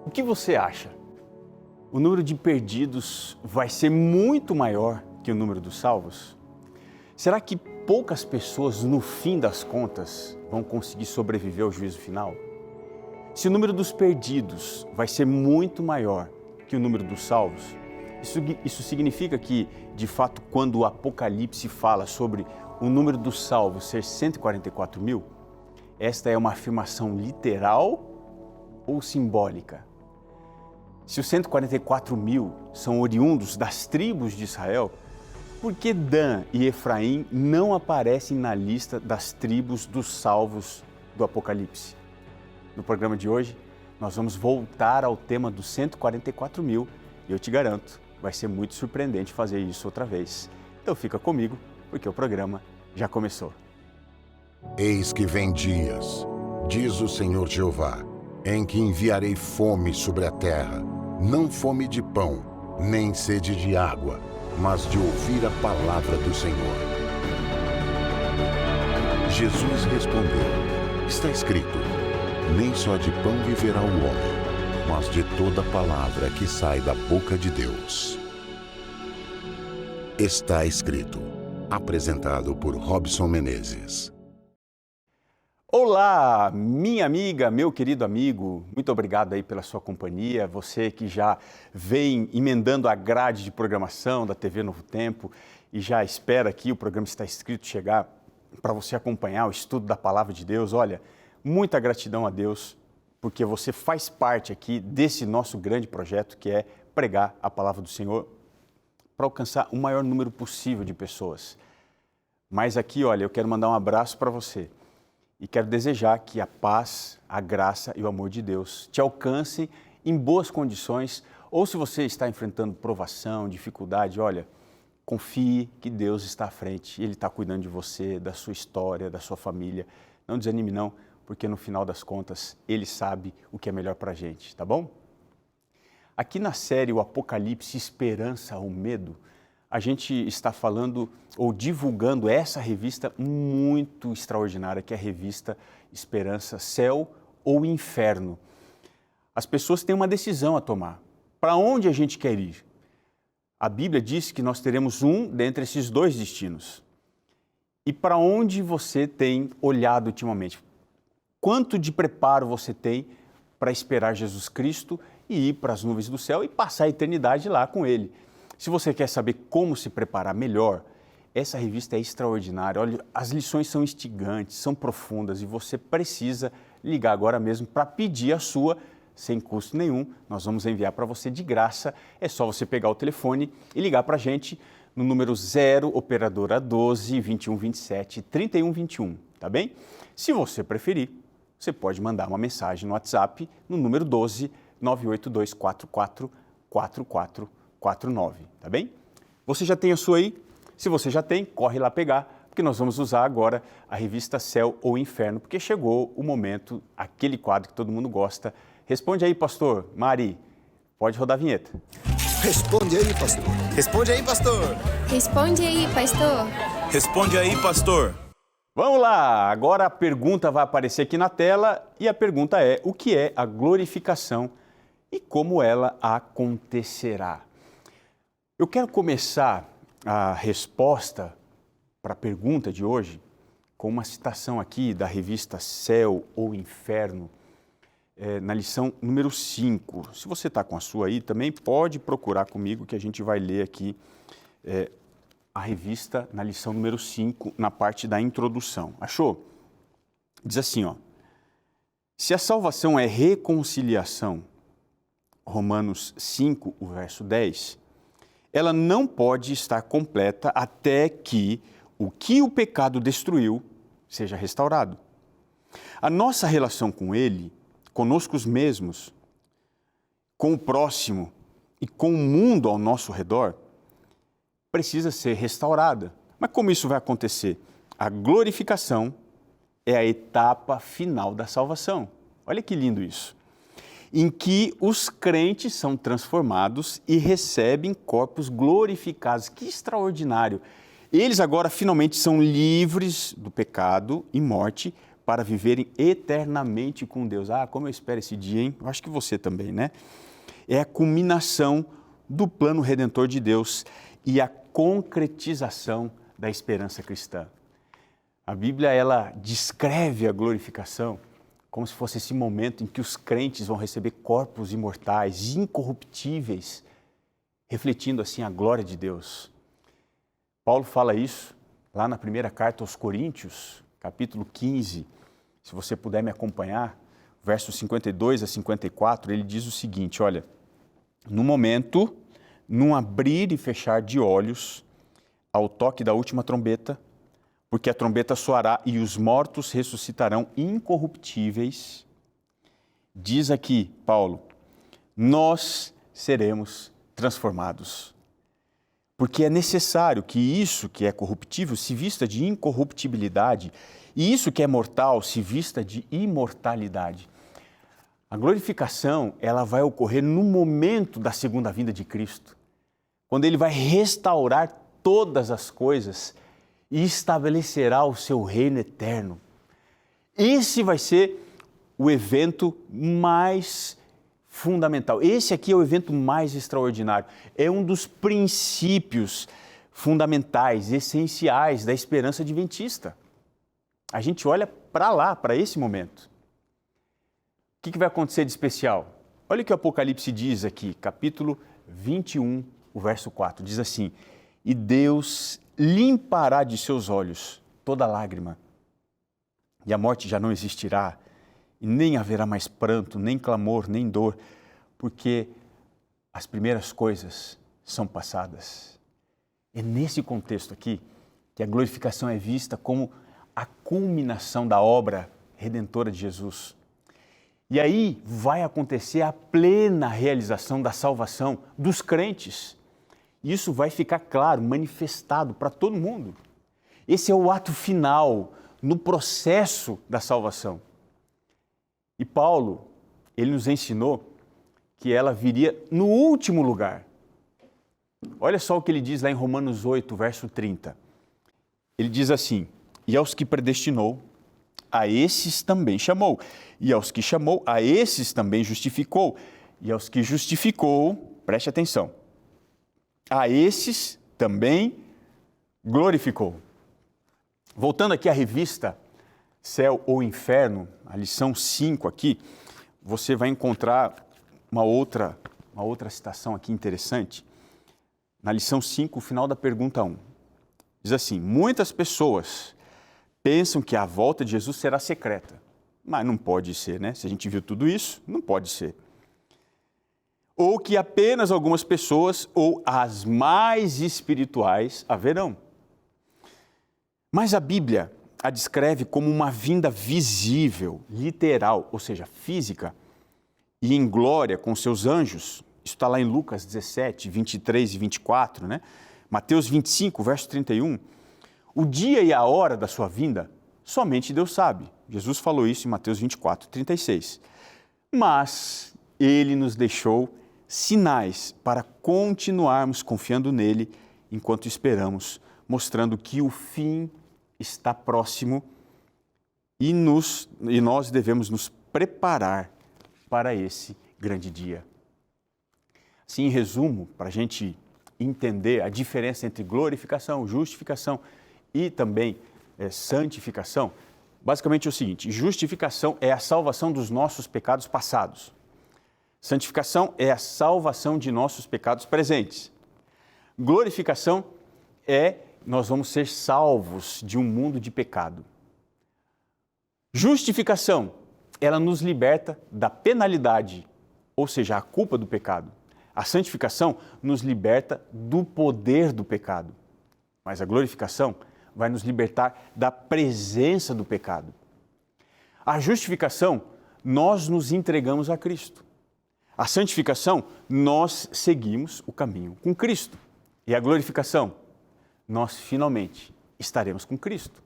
O que você acha? O número de perdidos vai ser muito maior que o número dos salvos? Será que poucas pessoas, no fim das contas, vão conseguir sobreviver ao juízo final? Se o número dos perdidos vai ser muito maior que o número dos salvos, isso significa que, de fato, quando o Apocalipse fala sobre o número dos salvos ser 144 mil, esta é uma afirmação literal ou simbólica? Se os 144 mil são oriundos das tribos de Israel, por que Dan e Efraim não aparecem na lista das tribos dos salvos do Apocalipse? No programa de hoje, nós vamos voltar ao tema dos 144 mil e eu te garanto, vai ser muito surpreendente fazer isso outra vez. Então fica comigo, porque o programa já começou. Eis que vem dias, diz o Senhor Jeová, em que enviarei fome sobre a terra, não fome de pão, nem sede de água, mas de ouvir a palavra do Senhor. Jesus respondeu, está escrito, nem só de pão viverá o homem, mas de toda palavra que sai da boca de Deus. Está escrito, apresentado por Robson Menezes. Olá, minha amiga, meu querido amigo, muito obrigado aí pela sua companhia, você que já vem emendando a grade de programação da TV Novo Tempo e já espera aqui o programa Está Escrito chegar para você acompanhar o estudo da Palavra de Deus. Olha, muita gratidão a Deus, porque você faz parte aqui desse nosso grande projeto que é pregar a Palavra do Senhor para alcançar o maior número possível de pessoas. Mas aqui, olha, eu quero mandar um abraço para você. E quero desejar que a paz, a graça e o amor de Deus te alcancem em boas condições, ou se você está enfrentando provação, dificuldade, olha, confie que Deus está à frente, Ele está cuidando de você, da sua história, da sua família. Não desanime não, porque no final das contas, Ele sabe o que é melhor para a gente, tá bom? Aqui na série O Apocalipse, Esperança ou Medo, a gente está falando ou divulgando essa revista muito extraordinária, que é a revista Esperança, Céu ou Inferno. As pessoas têm uma decisão a tomar. Para onde a gente quer ir? A Bíblia diz que nós teremos um dentre esses dois destinos. E para onde você tem olhado ultimamente? Quanto de preparo você tem para esperar Jesus Cristo e ir para as nuvens do céu e passar a eternidade lá com Ele? Se você quer saber como se preparar melhor, essa revista é extraordinária. Olha, as lições são instigantes, são profundas e você precisa ligar agora mesmo para pedir a sua, sem custo nenhum. Nós vamos enviar para você de graça. É só você pegar o telefone e ligar para a gente no número 0, operadora 12 21 27 31 21, tá bem? Se você preferir, você pode mandar uma mensagem no WhatsApp no número 12 98244 4449, tá bem? Você já tem a sua aí? Se você já tem, corre lá pegar, porque nós vamos usar agora a revista Céu ou Inferno, porque chegou o momento, aquele quadro que todo mundo gosta. Responde aí, pastor. Mari, pode rodar a vinheta. Responde aí, pastor. Responde aí, pastor. Responde aí, pastor. Responde aí, pastor. Vamos lá, agora a pergunta vai aparecer aqui na tela e a pergunta é: o que é a glorificação e como ela acontecerá? Eu quero começar a resposta para a pergunta de hoje com uma citação aqui da revista Céu ou Inferno, na lição número 5. Se você está com a sua aí, também pode procurar comigo que a gente vai ler aqui a revista na lição número 5, na parte da introdução. Achou? Diz assim, ó: se a salvação é reconciliação, Romanos 5, o verso 10, ela não pode estar completa até que o pecado destruiu seja restaurado. A nossa relação com Ele, conosco mesmos, com o próximo e com o mundo ao nosso redor, precisa ser restaurada. Mas como isso vai acontecer? A glorificação é a etapa final da salvação. Olha que lindo isso. Em que os crentes são transformados e recebem corpos glorificados. Que extraordinário! Eles agora finalmente são livres do pecado e morte para viverem eternamente com Deus. Ah, como eu espero esse dia, hein? Eu acho que você também, né? É a culminação do plano redentor de Deus e a concretização da esperança cristã. A Bíblia, ela descreve a glorificação como se fosse esse momento em que os crentes vão receber corpos imortais, incorruptíveis, refletindo assim a glória de Deus. Paulo fala isso lá na primeira carta aos Coríntios, capítulo 15. Se você puder me acompanhar, versos 52 a 54, ele diz o seguinte, olha, no momento, num abrir e fechar de olhos, ao toque da última trombeta, porque a trombeta soará e os mortos ressuscitarão incorruptíveis. Diz aqui, Paulo, nós seremos transformados. Porque é necessário que isso que é corruptível se vista de incorruptibilidade e isso que é mortal se vista de imortalidade. A glorificação, ela vai ocorrer no momento da segunda vinda de Cristo, quando Ele vai restaurar todas as coisas e estabelecerá o seu reino eterno. Esse vai ser o evento mais fundamental. Esse aqui é o evento mais extraordinário. É um dos princípios fundamentais, essenciais da esperança adventista. A gente olha para lá, para esse momento. O que vai acontecer de especial? Olha o que o Apocalipse diz aqui, capítulo 21, o verso 4. Diz assim, e Deus limpará de seus olhos toda lágrima, e a morte já não existirá, e nem haverá mais pranto, nem clamor, nem dor, porque as primeiras coisas são passadas. É nesse contexto aqui que a glorificação é vista como a culminação da obra redentora de Jesus. E aí vai acontecer a plena realização da salvação dos crentes. Isso vai ficar claro, manifestado para todo mundo. Esse é o ato final no processo da salvação. E Paulo, ele nos ensinou que ela viria no último lugar. Olha só o que ele diz lá em Romanos 8, verso 30. Ele diz assim, e aos que predestinou, a esses também chamou. E aos que chamou, a esses também justificou. E aos que justificou, preste atenção, a esses também glorificou. Voltando aqui à revista Céu ou Inferno, a lição 5 aqui, você vai encontrar uma outra citação aqui interessante. Na lição 5, o final da pergunta 1. Diz assim, muitas pessoas pensam que a volta de Jesus será secreta. Mas não pode ser, né? Se a gente viu tudo isso, não pode ser. Ou que apenas algumas pessoas, ou as mais espirituais, haverão. Mas a Bíblia a descreve como uma vinda visível, literal, ou seja, física, e em glória com seus anjos. Isso está lá em Lucas 17, 23 e 24, né? Mateus 25, verso 31. O dia e a hora da sua vinda, somente Deus sabe. Jesus falou isso em Mateus 24, 36. Mas Ele nos deixou sinais para continuarmos confiando nele enquanto esperamos, mostrando que o fim está próximo e nós devemos nos preparar para esse grande dia. Assim, em resumo, para a gente entender a diferença entre glorificação, justificação e também santificação, basicamente é o seguinte, justificação é a salvação dos nossos pecados passados. Santificação é a salvação de nossos pecados presentes. Glorificação nós vamos ser salvos de um mundo de pecado. Justificação, ela nos liberta da penalidade, ou seja, a culpa do pecado. A santificação nos liberta do poder do pecado. Mas a glorificação vai nos libertar da presença do pecado. A justificação, nós nos entregamos a Cristo. A santificação, nós seguimos o caminho com Cristo. E a glorificação, nós finalmente estaremos com Cristo.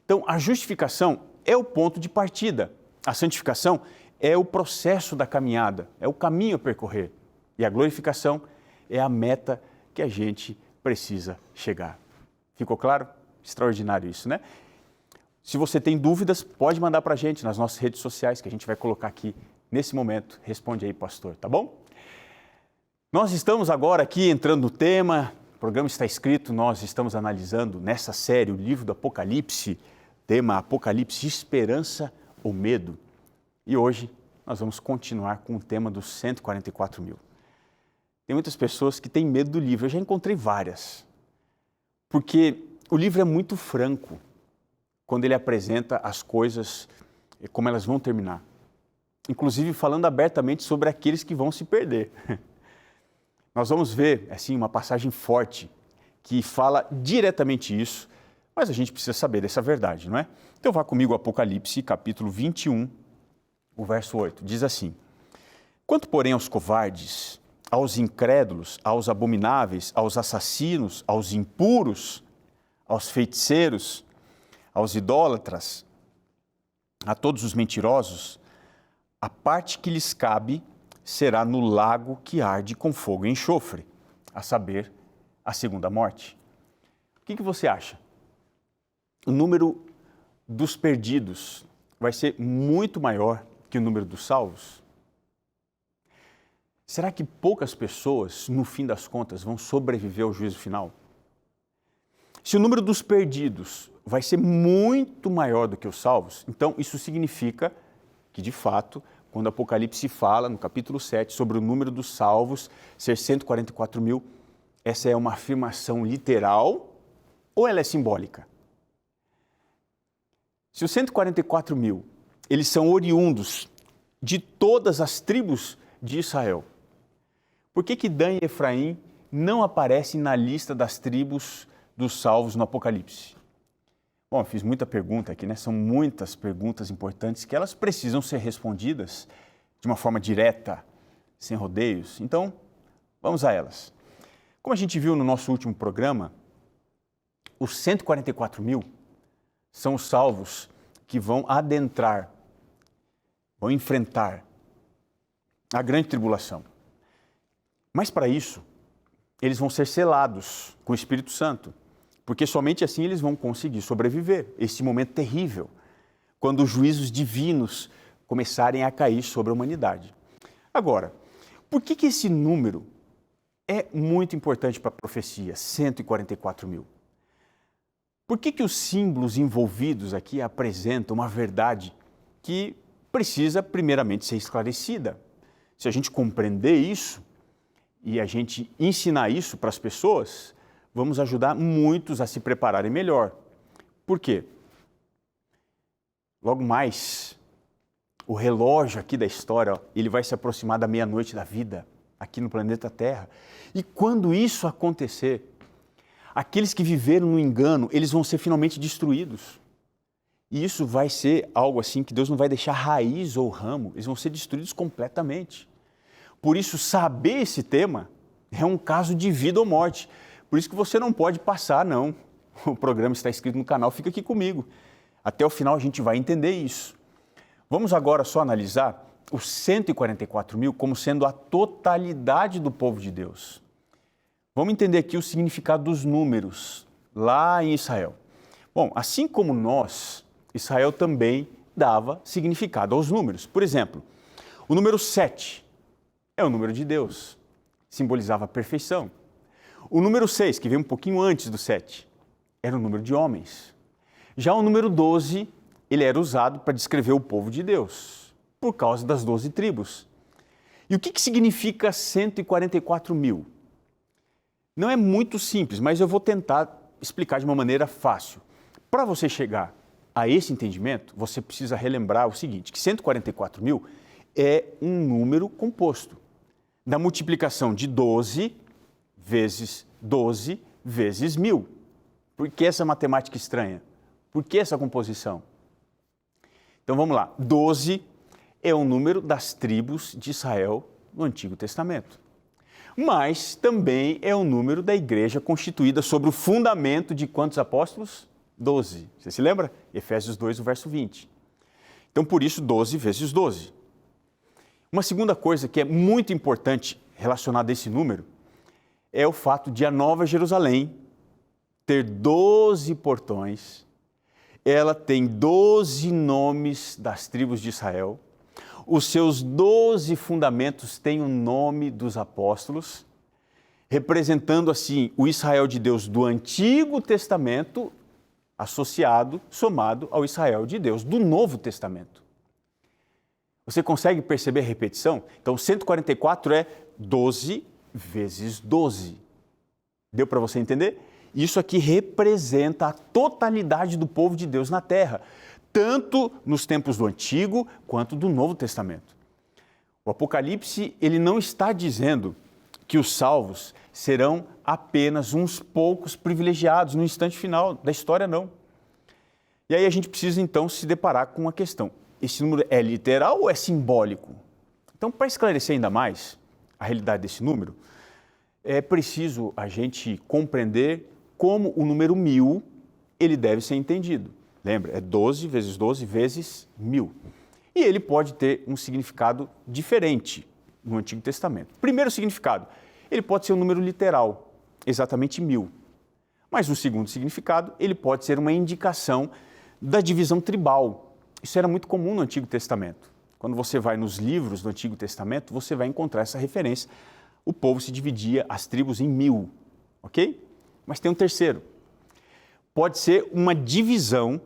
Então, a justificação é o ponto de partida. A santificação é o processo da caminhada, é o caminho a percorrer. E a glorificação é a meta que a gente precisa chegar. Ficou claro? Extraordinário isso, né? Se você tem dúvidas, pode mandar para a gente nas nossas redes sociais, que a gente vai colocar aqui nesse momento. Responde aí, pastor, tá bom? Nós estamos agora aqui entrando no tema, o programa está escrito, nós estamos analisando nessa série o livro do Apocalipse, tema Apocalipse, esperança ou medo. E hoje nós vamos continuar com o tema dos 144 mil. Tem muitas pessoas que têm medo do livro, eu já encontrei várias, porque o livro é muito franco quando ele apresenta as coisas, como elas vão terminar. Inclusive falando abertamente sobre aqueles que vão se perder. Nós vamos ver, assim, uma passagem forte que fala diretamente isso, mas a gente precisa saber dessa verdade, não é? Então vá comigo ao Apocalipse, capítulo 21, o verso 8. Diz assim: Quanto, porém, aos covardes, aos incrédulos, aos abomináveis, aos assassinos, aos impuros, aos feiticeiros, aos idólatras, a todos os mentirosos, a parte que lhes cabe será no lago que arde com fogo e enxofre, a saber, a segunda morte. O que você acha? O número dos perdidos vai ser muito maior que o número dos salvos? Será que poucas pessoas, no fim das contas, vão sobreviver ao juízo final? Se o número dos perdidos vai ser muito maior do que os salvos, então isso significa que, de fato, quando o Apocalipse fala, no capítulo 7, sobre o número dos salvos ser 144 mil, essa é uma afirmação literal ou ela é simbólica? Se os 144 mil, eles são oriundos de todas as tribos de Israel, por que Dan e Efraim não aparecem na lista das tribos dos salvos no Apocalipse? Bom, eu fiz muita pergunta aqui, né? São muitas perguntas importantes que elas precisam ser respondidas de uma forma direta, sem rodeios. Então, vamos a elas. Como a gente viu no nosso último programa, os 144 mil são os salvos que vão adentrar, vão enfrentar a grande tribulação. Mas para isso, eles vão ser selados com o Espírito Santo, porque somente assim eles vão conseguir sobreviver esse momento terrível, quando os juízos divinos começarem a cair sobre a humanidade. Agora, por que esse número é muito importante para a profecia, 144 mil? Por que os símbolos envolvidos aqui apresentam uma verdade que precisa primeiramente ser esclarecida? Se a gente compreender isso e a gente ensinar isso para as pessoas, vamos ajudar muitos a se prepararem melhor. Por quê? Logo mais, o relógio aqui da história, ele vai se aproximar da meia-noite da vida, aqui no planeta Terra. E quando isso acontecer, aqueles que viveram no engano, eles vão ser finalmente destruídos. E isso vai ser algo assim que Deus não vai deixar raiz ou ramo, eles vão ser destruídos completamente. Por isso, saber esse tema é um caso de vida ou morte. Por isso que você não pode passar, não. O programa está escrito no canal, fica aqui comigo. Até o final a gente vai entender isso. Vamos agora só analisar os 144 mil como sendo a totalidade do povo de Deus. Vamos entender aqui o significado dos números lá em Israel. Bom, assim como nós, Israel também dava significado aos números. Por exemplo, o número 7 é o número de Deus, simbolizava a perfeição. O número 6, que veio um pouquinho antes do 7, era o número de homens. Já o número 12, ele era usado para descrever o povo de Deus, por causa das 12 tribos. E o que significa 144 mil? Não é muito simples, mas eu vou tentar explicar de uma maneira fácil. Para você chegar a esse entendimento, você precisa relembrar o seguinte, que 144 mil é um número composto da multiplicação de 12 vezes 12 vezes 1000. Por que essa matemática estranha? Por que essa composição? Então vamos lá. 12 é o número das tribos de Israel no Antigo Testamento. Mas também é o número da igreja constituída sobre o fundamento de quantos apóstolos? 12. Você se lembra? Efésios 2, o verso 20. Então, por isso, 12 vezes 12. Uma segunda coisa que é muito importante relacionada a esse número é o fato de a Nova Jerusalém ter 12 portões ela tem 12 nomes das tribos de Israel. Os seus 12 fundamentos têm o nome dos apóstolos, representando assim o Israel de Deus do Antigo Testamento, somado ao Israel de Deus do Novo Testamento. Você consegue perceber a repetição? Então, 144 é 12 vezes 12. Deu para você entender? Isso aqui representa a totalidade do povo de Deus na terra, tanto nos tempos do Antigo quanto do Novo Testamento. O Apocalipse, ele não está dizendo que os salvos serão apenas uns poucos privilegiados no instante final da história, não. E aí a gente precisa, então, se deparar com uma questão. Esse número é literal ou é simbólico? Então, para esclarecer ainda mais a realidade desse número, é preciso a gente compreender como o número 1000 ele deve ser entendido. Lembra? É 12 vezes 12 vezes 1000. E ele pode ter um significado diferente no Antigo Testamento. Primeiro significado, ele pode ser um número literal, exatamente 1000. Mas o segundo significado, ele pode ser uma indicação da divisão tribal. Isso era muito comum no Antigo Testamento. Quando você vai nos livros do Antigo Testamento, você vai encontrar essa referência. O povo se dividia, as tribos, em 1000, ok? Mas tem um terceiro. Pode ser uma divisão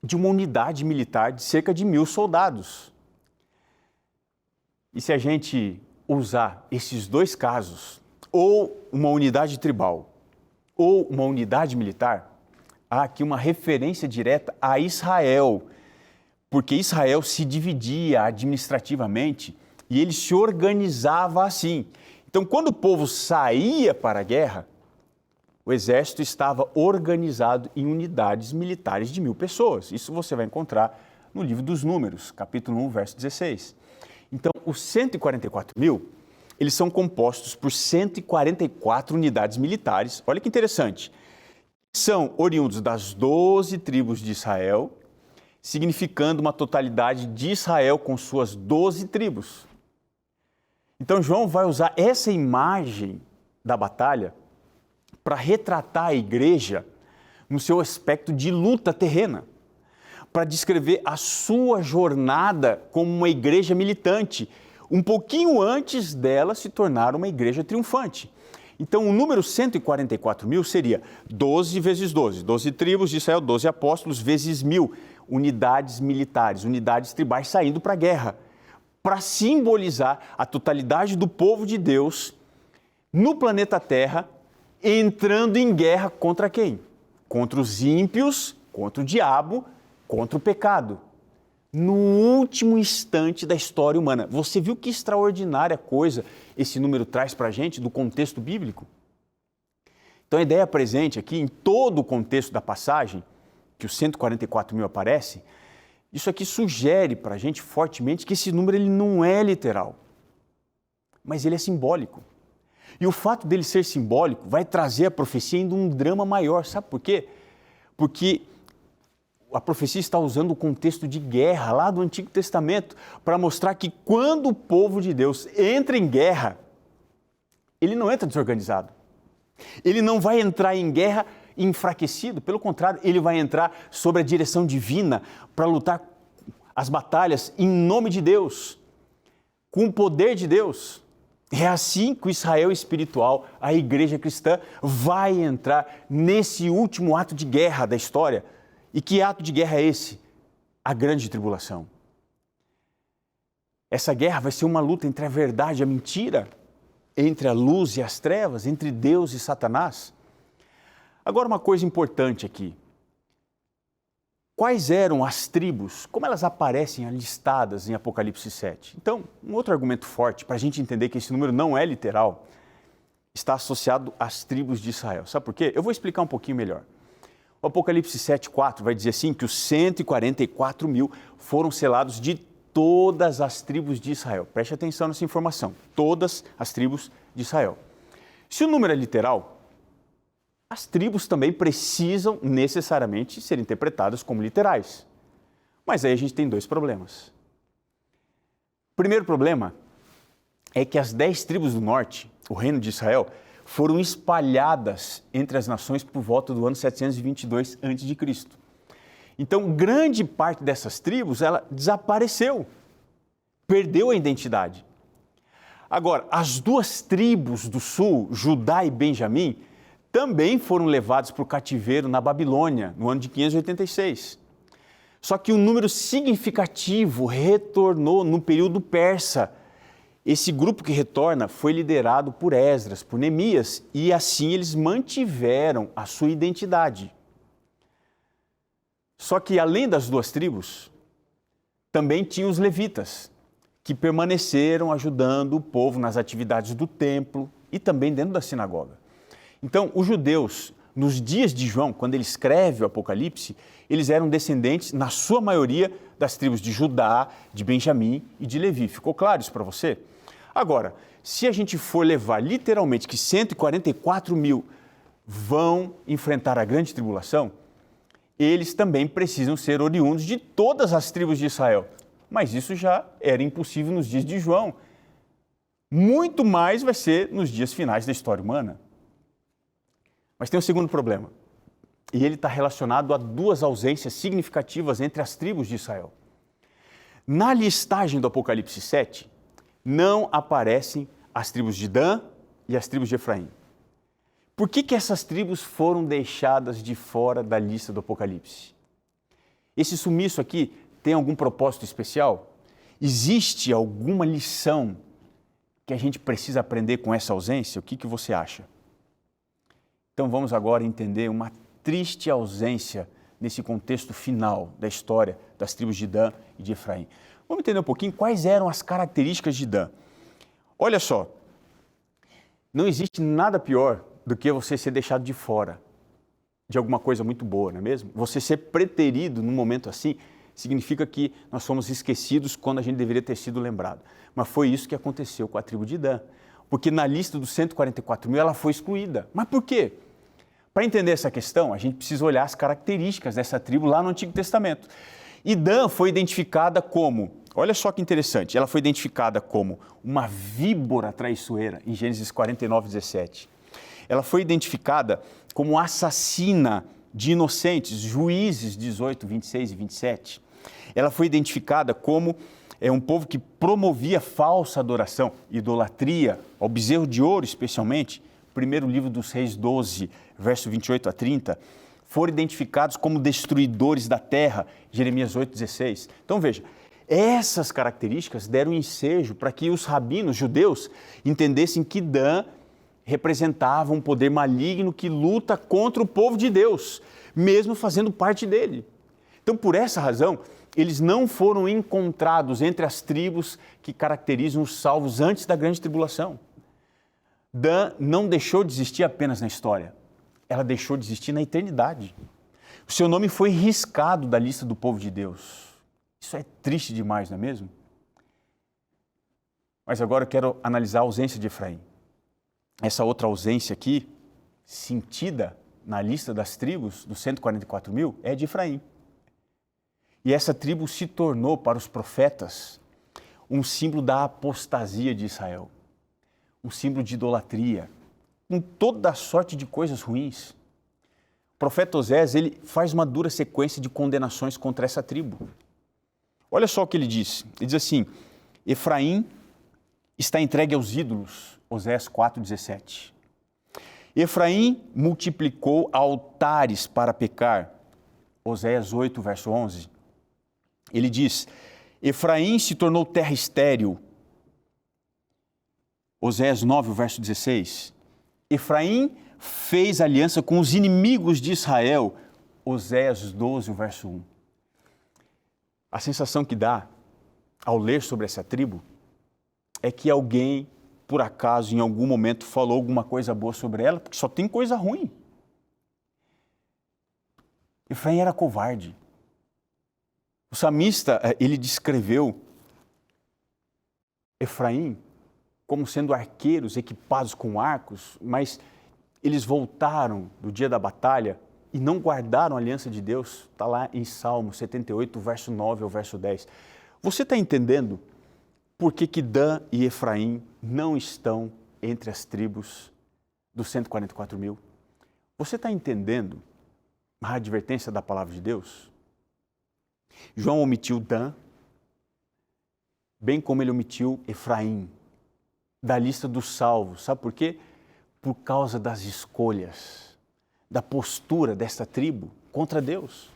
de uma unidade militar de cerca de 1000 soldados. E se a gente usar esses dois casos, ou uma unidade tribal, ou uma unidade militar, há aqui uma referência direta a Israel, porque Israel se dividia administrativamente e ele se organizava assim. Então, quando o povo saía para a guerra, o exército estava organizado em unidades militares de 1000 pessoas. Isso você vai encontrar no livro dos Números, capítulo 1, verso 16. Então, os 144.000, eles são compostos por 144 unidades militares. Olha que interessante. São oriundos das 12 tribos de Israel, significando uma totalidade de Israel com suas 12 tribos. Então, João vai usar essa imagem da batalha para retratar a igreja no seu aspecto de luta terrena, para descrever a sua jornada como uma igreja militante, um pouquinho antes dela se tornar uma igreja triunfante. Então, o número 144.000 seria 12 vezes 12, 12 tribos de Israel, 12 apóstolos, vezes 1000, unidades militares, unidades tribais saindo para a guerra, para simbolizar a totalidade do povo de Deus no planeta Terra, entrando em guerra contra quem? Contra os ímpios, contra o diabo, contra o pecado. No último instante da história humana. Você viu que extraordinária coisa esse número traz para a gente do contexto bíblico? Então a ideia presente aqui, em todo o contexto da passagem, que os 144.000 aparece, isso aqui sugere para a gente fortemente que esse número ele não é literal, mas ele é simbólico. E o fato dele ser simbólico vai trazer a profecia ainda um drama maior. Sabe por quê? Porque a profecia está usando o contexto de guerra lá do Antigo Testamento para mostrar que quando o povo de Deus entra em guerra, ele não entra desorganizado. Ele não vai entrar em guerra enfraquecido, pelo contrário, ele vai entrar sob a direção divina para lutar as batalhas em nome de Deus, com o poder de Deus. É assim que o Israel espiritual, a igreja cristã, vai entrar nesse último ato de guerra da história. E que ato de guerra é esse? A grande tribulação. Essa guerra vai ser uma luta entre a verdade e a mentira, entre a luz e as trevas, entre Deus e Satanás. Agora, uma coisa importante aqui. Quais eram as tribos? Como elas aparecem listadas em Apocalipse 7? Então, um outro argumento forte para a gente entender que esse número não é literal, está associado às tribos de Israel. Sabe por quê? Eu vou explicar um pouquinho melhor. O Apocalipse 7,4 vai dizer assim que os 144.000 foram selados de todas as tribos de Israel. Preste atenção nessa informação. Todas as tribos de Israel. Se o número é literal, as tribos também precisam necessariamente ser interpretadas como literais. Mas aí a gente tem dois problemas. O primeiro problema é que as 10 tribos do norte, o reino de Israel, foram espalhadas entre as nações por volta do ano 722 a.C. Então, grande parte dessas tribos, ela desapareceu, perdeu a identidade. Agora, as duas tribos do sul, Judá e Benjamim, também foram levados para o cativeiro na Babilônia, no ano de 586. Só que um número significativo retornou no período persa. Esse grupo que retorna foi liderado por Esdras, por Neemias, e assim eles mantiveram a sua identidade. Só que além das duas tribos, também tinha os levitas, que permaneceram ajudando o povo nas atividades do templo e também dentro da sinagoga. Então, os judeus, nos dias de João, quando ele escreve o Apocalipse, eles eram descendentes, na sua maioria, das tribos de Judá, de Benjamim e de Levi. Ficou claro isso para você? Agora, se a gente for levar literalmente que 144 mil vão enfrentar a grande tribulação, eles também precisam ser oriundos de todas as tribos de Israel. Mas isso já era impossível nos dias de João. Muito mais vai ser nos dias finais da história humana. Mas tem um segundo problema, e ele está relacionado a duas ausências significativas entre as tribos de Israel. Na listagem do Apocalipse 7, não aparecem as tribos de Dan e as tribos de Efraim. Por que essas tribos foram deixadas de fora da lista do Apocalipse? Esse sumiço aqui tem algum propósito especial? Existe alguma lição que a gente precisa aprender com essa ausência? O que você acha? Então vamos agora entender uma triste ausência nesse contexto final da história das tribos de Dan e de Efraim. Vamos entender um pouquinho quais eram as características de Dan. Olha só, não existe nada pior do que você ser deixado de fora de alguma coisa muito boa, não é mesmo? Você ser preterido num momento assim significa que nós somos esquecidos quando a gente deveria ter sido lembrado. Mas foi isso que aconteceu com a tribo de Dan, porque na lista dos 144 mil ela foi excluída. Mas por quê? Para entender essa questão, a gente precisa olhar as características dessa tribo lá no Antigo Testamento. E Dan foi identificada como, olha só que interessante, ela foi identificada como uma víbora traiçoeira, em Gênesis 49, 17. Ela foi identificada como assassina de inocentes, Juízes 18, 26 e 27. Ela foi identificada como um povo que promovia falsa adoração, idolatria, ao bezerro de ouro especialmente, primeiro livro dos Reis 12, verso 28 a 30, foram identificados como destruidores da terra, Jeremias 8, 16. Então veja, essas características deram ensejo para que os rabinos judeus entendessem que Dan representava um poder maligno que luta contra o povo de Deus, mesmo fazendo parte dele. Então, por essa razão, eles não foram encontrados entre as tribos que caracterizam os salvos antes da grande tribulação. Dan não deixou de existir apenas na história, ela deixou de existir na eternidade. O seu nome foi riscado da lista do povo de Deus. Isso é triste demais, não é mesmo? Mas agora eu quero analisar a ausência de Efraim. Essa outra ausência aqui, sentida na lista das tribos, dos 144 mil, é de Efraim. E essa tribo se tornou para os profetas um símbolo da apostasia de Israel, um símbolo de idolatria, com toda a sorte de coisas ruins. O profeta Osés, ele faz uma dura sequência de condenações contra essa tribo. Olha só o que ele diz. Ele diz assim, Efraim está entregue aos ídolos, Osés 4,17. Efraim multiplicou altares para pecar, Oséias 8, verso 11. Ele diz, Efraim se tornou terra estéril, Oséias 9, verso 16. Efraim fez aliança com os inimigos de Israel, Oséias 12, verso 1. A sensação que dá ao ler sobre essa tribo é que alguém, por acaso, em algum momento, falou alguma coisa boa sobre ela, porque só tem coisa ruim. Efraim era covarde. O salmista, ele descreveu Efraim como sendo arqueiros equipados com arcos, mas eles voltaram do dia da batalha e não guardaram a aliança de Deus. Está lá em Salmo 78, verso 9 ao verso 10. Você está entendendo por que Dan e Efraim não estão entre as tribos dos 144 mil? Você está entendendo a advertência da palavra de Deus? João omitiu Dan, bem como ele omitiu Efraim, da lista dos salvos. Sabe por quê? Por causa das escolhas, da postura desta tribo contra Deus.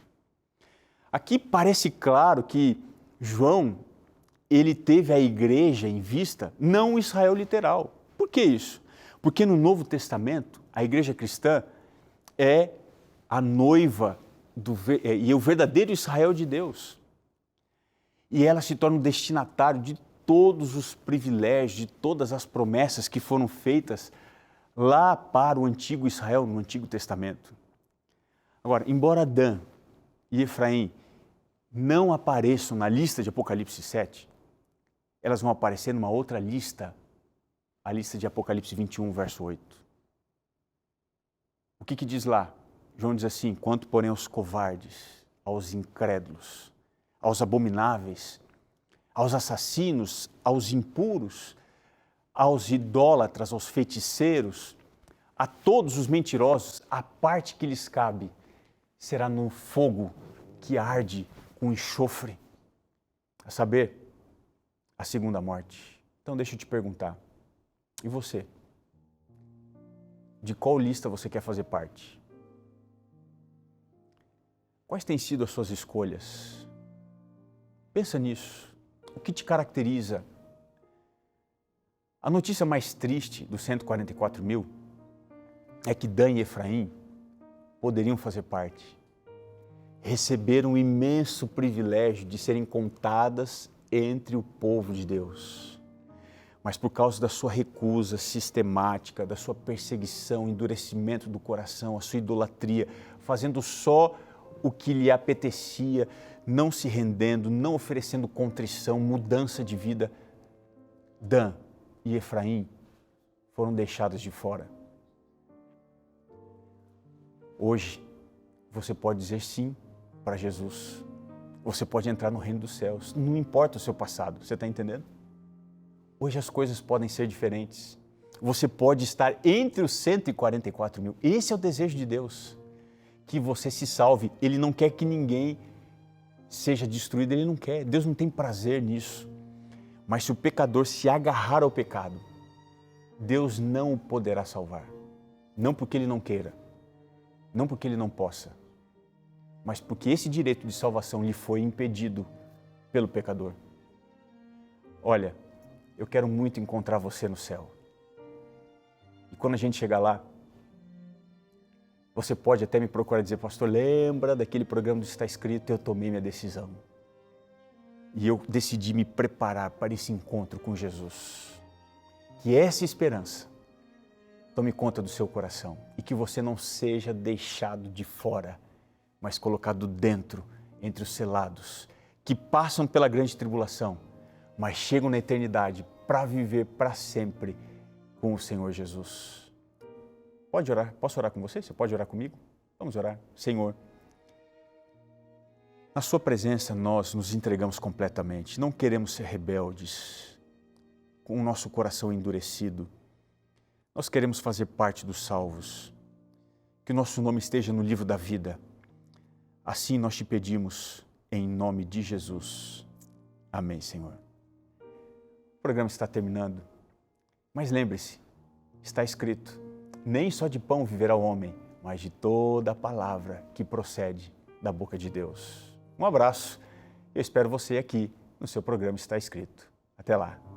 Aqui parece claro que João, ele teve a igreja em vista, não o Israel literal. Por que isso? Porque no Novo Testamento, a igreja cristã é a noiva e o verdadeiro Israel de Deus. E ela se torna o destinatário de todos os privilégios, de todas as promessas que foram feitas lá para o antigo Israel, no Antigo Testamento. Agora, embora Dan e Efraim não apareçam na lista de Apocalipse 7, elas vão aparecer numa outra lista, a lista de Apocalipse 21, verso 8. O que diz lá? João diz assim: quanto porém aos covardes, aos incrédulos, aos abomináveis, aos assassinos, aos impuros, aos idólatras, aos feiticeiros, a todos os mentirosos, a parte que lhes cabe será no fogo que arde com enxofre, a saber, a segunda morte. Então deixa eu te perguntar, e você? De qual lista você quer fazer parte? Quais têm sido as suas escolhas? Pensa nisso. O que te caracteriza? A notícia mais triste dos 144 mil é que Dan e Efraim poderiam fazer parte. Receberam o imenso privilégio de serem contadas entre o povo de Deus. Mas por causa da sua recusa sistemática, da sua perseguição, endurecimento do coração, a sua idolatria, fazendo só o que lhe apetecia, não se rendendo, não oferecendo contrição, mudança de vida, Dan e Efraim foram deixados de fora. Hoje, você pode dizer sim para Jesus. Você pode entrar no reino dos céus. Não importa o seu passado, você está entendendo? Hoje as coisas podem ser diferentes. Você pode estar entre os 144 mil. Esse é o desejo de Deus, que você se salve. Ele não quer que ninguém seja destruído, Ele não quer. Deus não tem prazer nisso. Mas se o pecador se agarrar ao pecado, Deus não o poderá salvar. Não porque Ele não queira, não porque Ele não possa, mas porque esse direito de salvação lhe foi impedido pelo pecador. Olha, eu quero muito encontrar você no céu. E quando a gente chegar lá, você pode até me procurar e dizer: pastor, lembra daquele programa do Está Escrito? Eu tomei minha decisão. E eu decidi me preparar para esse encontro com Jesus. Que essa esperança tome conta do seu coração e que você não seja deixado de fora, mas colocado dentro, entre os selados, que passam pela grande tribulação, mas chegam na eternidade para viver para sempre com o Senhor Jesus. Pode orar? Posso orar com você? Você pode orar comigo? Vamos orar. Senhor, na sua presença nós nos entregamos completamente. Não queremos ser rebeldes, com o nosso coração endurecido. Nós queremos fazer parte dos salvos. Que o nosso nome esteja no livro da vida. Assim nós te pedimos, em nome de Jesus. Amém, Senhor. O programa está terminando, mas lembre-se, está escrito: nem só de pão viverá o homem, mas de toda a palavra que procede da boca de Deus. Um abraço, eu espero você aqui no seu programa Está Escrito. Até lá.